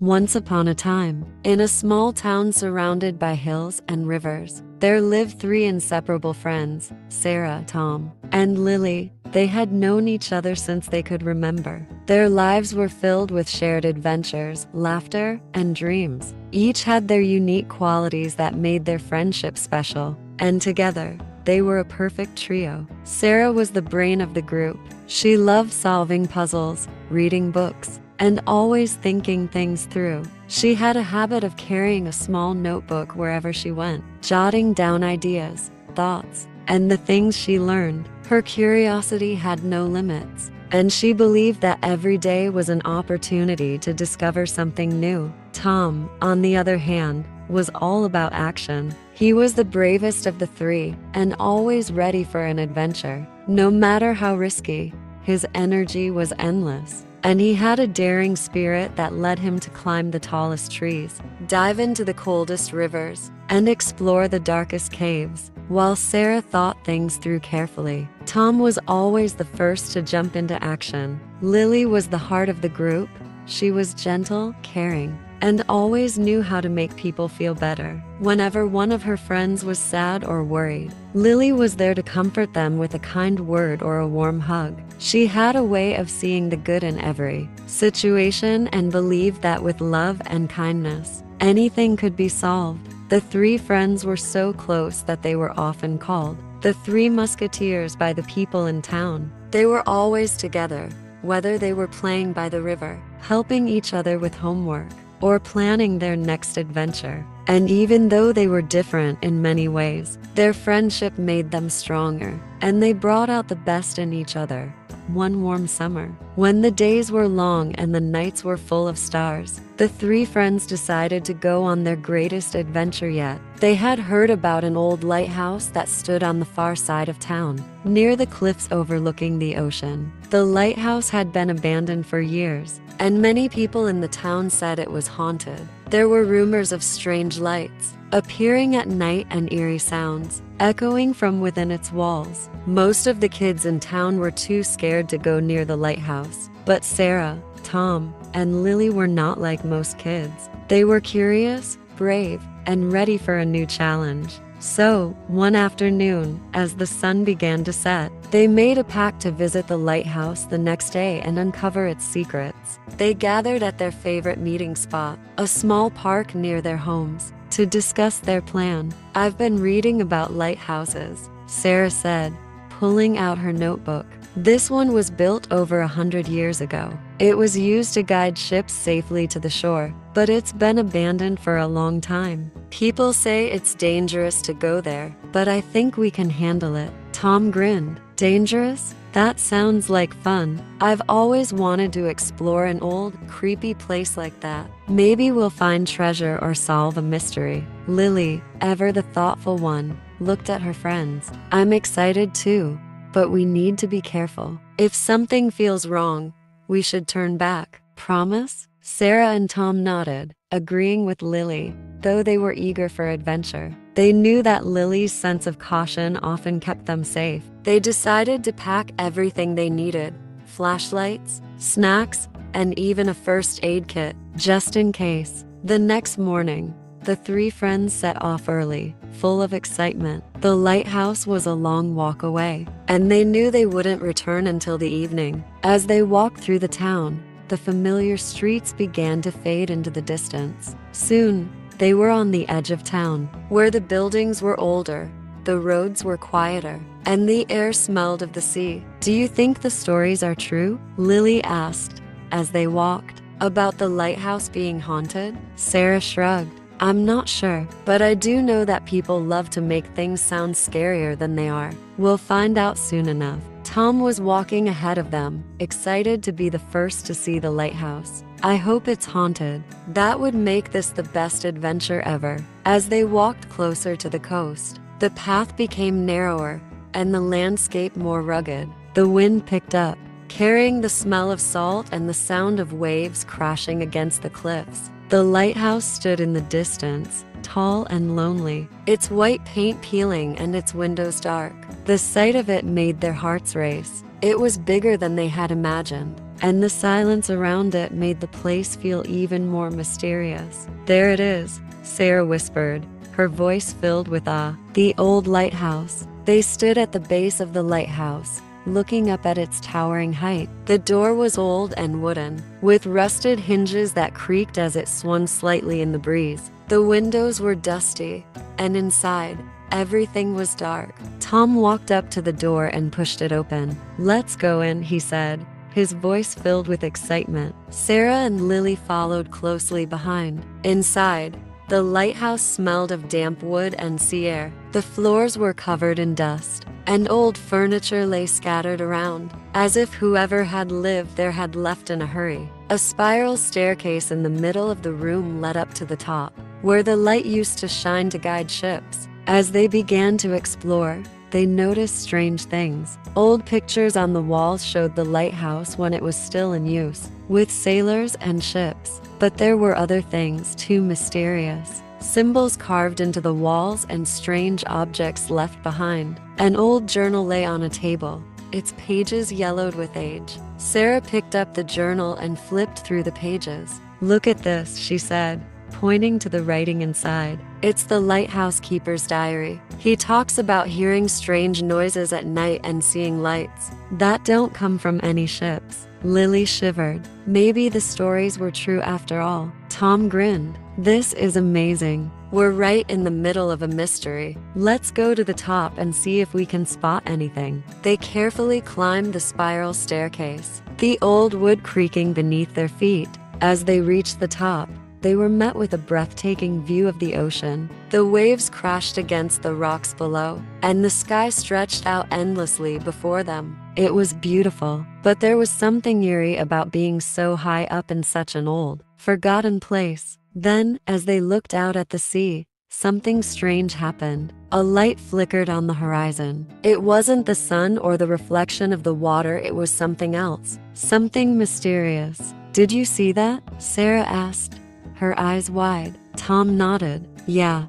Once upon a time, in a small town surrounded by hills and rivers, there lived three inseparable friends, Sarah, Tom, and Lily. They had known each other since they could remember. Their lives were filled with shared adventures, laughter, and dreams. Each had their unique qualities that made their friendship special, and together, they were a perfect trio. Sarah was the brain of the group. She loved solving puzzles, reading books, and always thinking things through. She had a habit of carrying a small notebook wherever she went, jotting down ideas, thoughts, and the things she learned. Her curiosity had no limits, and she believed that every day was an opportunity to discover something new. Tom, on the other hand, was all about action. He was the bravest of the three, and always ready for an adventure. No matter how risky, his energy was endless. And he had a daring spirit that led him to climb the tallest trees, dive into the coldest rivers, and explore the darkest caves. While Sarah thought things through carefully, Tom was always the first to jump into action. Lily was the heart of the group. She was gentle, caring, and always knew how to make people feel better. Whenever one of her friends was sad or worried, Lily was there to comfort them with a kind word or a warm hug. She had a way of seeing the good in every situation and believed that with love and kindness, anything could be solved. The three friends were so close that they were often called the Three Musketeers by the people in town. They were always together, whether they were playing by the river, helping each other with homework, or planning their next adventure. And even though they were different in many ways, their friendship made them stronger, and they brought out the best in each other. One warm summer, when the days were long and the nights were full of stars, the three friends decided to go on their greatest adventure yet. They had heard about an old lighthouse that stood on the far side of town, near the cliffs overlooking the ocean. The lighthouse had been abandoned for years, and many people in the town said it was haunted. There were rumors of strange lights appearing at night and eerie sounds echoing from within its walls. Most of the kids in town were too scared to go near the lighthouse, but Sarah, Tom, and Lily were not like most kids. They were curious, brave, and ready for a new challenge. So, one afternoon, as the sun began to set, they made a pact to visit the lighthouse the next day and uncover its secrets. They gathered at their favorite meeting spot, a small park near their homes, to discuss their plan. "I've been reading about lighthouses," Sarah said, pulling out her notebook. "This one was built over 100 years ago. It was used to guide ships safely to the shore, but it's been abandoned for a long time. People say it's dangerous to go there, but I think we can handle it." Tom grinned. "Dangerous? That sounds like fun. I've always wanted to explore an old, creepy place like that. Maybe we'll find treasure or solve a mystery." Lily, ever the thoughtful one, looked at her friends. "I'm excited too, but we need to be careful. If something feels wrong, we should turn back. Promise?" Sarah and Tom nodded, agreeing with Lily, though they were eager for adventure. They knew that Lily's sense of caution often kept them safe. They decided to pack everything they needed: flashlights, snacks, and even a first aid kit, just in case. The next morning, the three friends set off early, full of excitement. The lighthouse was a long walk away, and they knew they wouldn't return until the evening. As they walked through the town, the familiar streets began to fade into the distance. Soon, they were on the edge of town, where the buildings were older, the roads were quieter, and the air smelled of the sea. "Do you think the stories are true?" Lily asked, as they walked. "About the lighthouse being haunted?" Sarah shrugged. "I'm not sure, but I do know that people love to make things sound scarier than they are. We'll find out soon enough." Tom was walking ahead of them, excited to be the first to see the lighthouse. "I hope it's haunted. That would make this the best adventure ever." As they walked closer to the coast, the path became narrower and the landscape more rugged. The wind picked up, carrying the smell of salt and the sound of waves crashing against the cliffs. The lighthouse stood in the distance, tall and lonely, its white paint peeling and its windows dark. The sight of it made their hearts race. It was bigger than they had imagined, and the silence around it made the place feel even more mysterious. "There it is," Sarah whispered, her voice filled with awe. "The old lighthouse." They stood at the base of the lighthouse, looking up at its towering height. The door was old and wooden, with rusted hinges that creaked as it swung slightly in the breeze. The windows were dusty, and inside, everything was dark. Tom walked up to the door and pushed it open. "Let's go in," he said, his voice filled with excitement. Sarah and Lily followed closely behind. Inside, the lighthouse smelled of damp wood and sea air. The floors were covered in dust, and old furniture lay scattered around, as if whoever had lived there had left in a hurry. A spiral staircase in the middle of the room led up to the top, where the light used to shine to guide ships. As they began to explore, they noticed strange things. Old pictures on the walls showed the lighthouse when it was still in use, with sailors and ships. But there were other things too mysterious. Symbols carved into the walls and strange objects left behind. An old journal lay on a table, its pages yellowed with age. Sarah picked up the journal and flipped through the pages. "Look at this," she said, pointing to the writing inside. "It's the lighthouse keeper's diary. He talks about hearing strange noises at night and seeing lights that don't come from any ships." Lily shivered. Maybe the stories were true after all. Tom grinned. "This is amazing. We're right in the middle of a mystery. Let's go to the top and see if we can spot anything." They carefully climbed the spiral staircase, the old wood creaking beneath their feet. As they reached the top, they were met with a breathtaking view of the ocean. The waves crashed against the rocks below, and the sky stretched out endlessly before them. It was beautiful, but there was something eerie about being so high up in such an old, forgotten place. Then, as they looked out at the sea, something strange happened. A light flickered on the horizon. It wasn't the sun or the reflection of the water, it was something else, something mysterious. "Did you see that?" Sarah asked, her eyes wide. Tom nodded. "Yeah.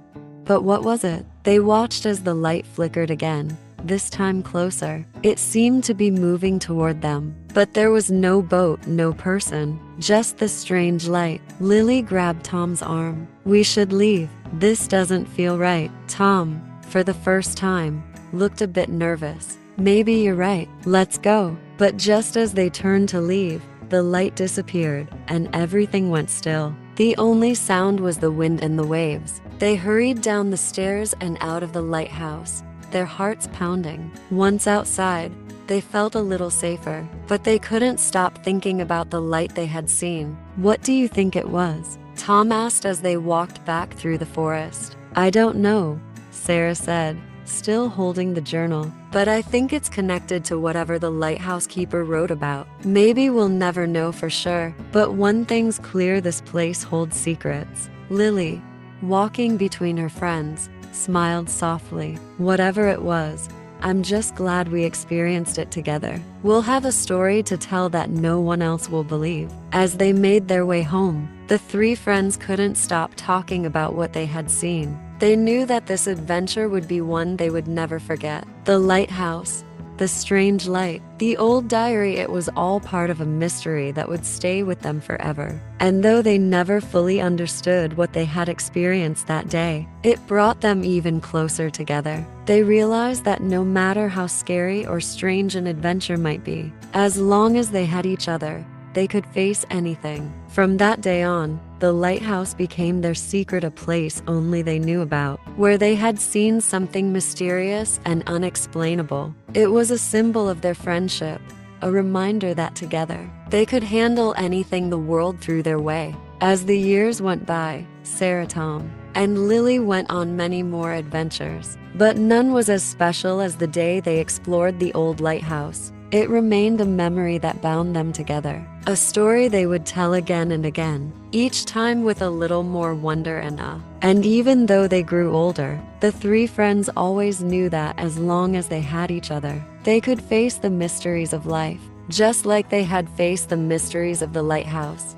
But what was it?" They watched as the light flickered again, this time closer. It seemed to be moving toward them, but there was no boat, no person, just the strange light. Lily grabbed Tom's arm. "We should leave. This doesn't feel right." Tom, for the first time, looked a bit nervous. "Maybe you're right. Let's go." But just as they turned to leave, the light disappeared, and everything went still. The only sound was the wind and the waves. They hurried down the stairs and out of the lighthouse, their hearts pounding. Once outside, they felt a little safer, but they couldn't stop thinking about the light they had seen. "What do you think it was?" Tom asked as they walked back through the forest. "I don't know," Sarah said, still holding the journal. "But I think it's connected to whatever the lighthouse keeper wrote about. Maybe we'll never know for sure, but one thing's clear, this place holds secrets." Lily, walking between her friends, smiled softly. "Whatever it was, I'm just glad we experienced it together. We'll have a story to tell that no one else will believe." As they made their way home, the three friends couldn't stop talking about what they had seen. They knew that this adventure would be one they would never forget. The lighthouse, the strange light, the old diary, it was all part of a mystery that would stay with them forever. And though they never fully understood what they had experienced that day, it brought them even closer together. They realized that no matter how scary or strange an adventure might be, as long as they had each other, they could face anything. From that day on, the lighthouse became their secret, a place only they knew about, where they had seen something mysterious and unexplainable. It was a symbol of their friendship, a reminder that together, they could handle anything the world threw their way. As the years went by, Sarah, Tom, and Lily went on many more adventures, but none was as special as the day they explored the old lighthouse. It remained a memory that bound them together, a story they would tell again and again, each time with a little more wonder and awe. And even though they grew older, the three friends always knew that as long as they had each other, they could face the mysteries of life, just like they had faced the mysteries of the lighthouse.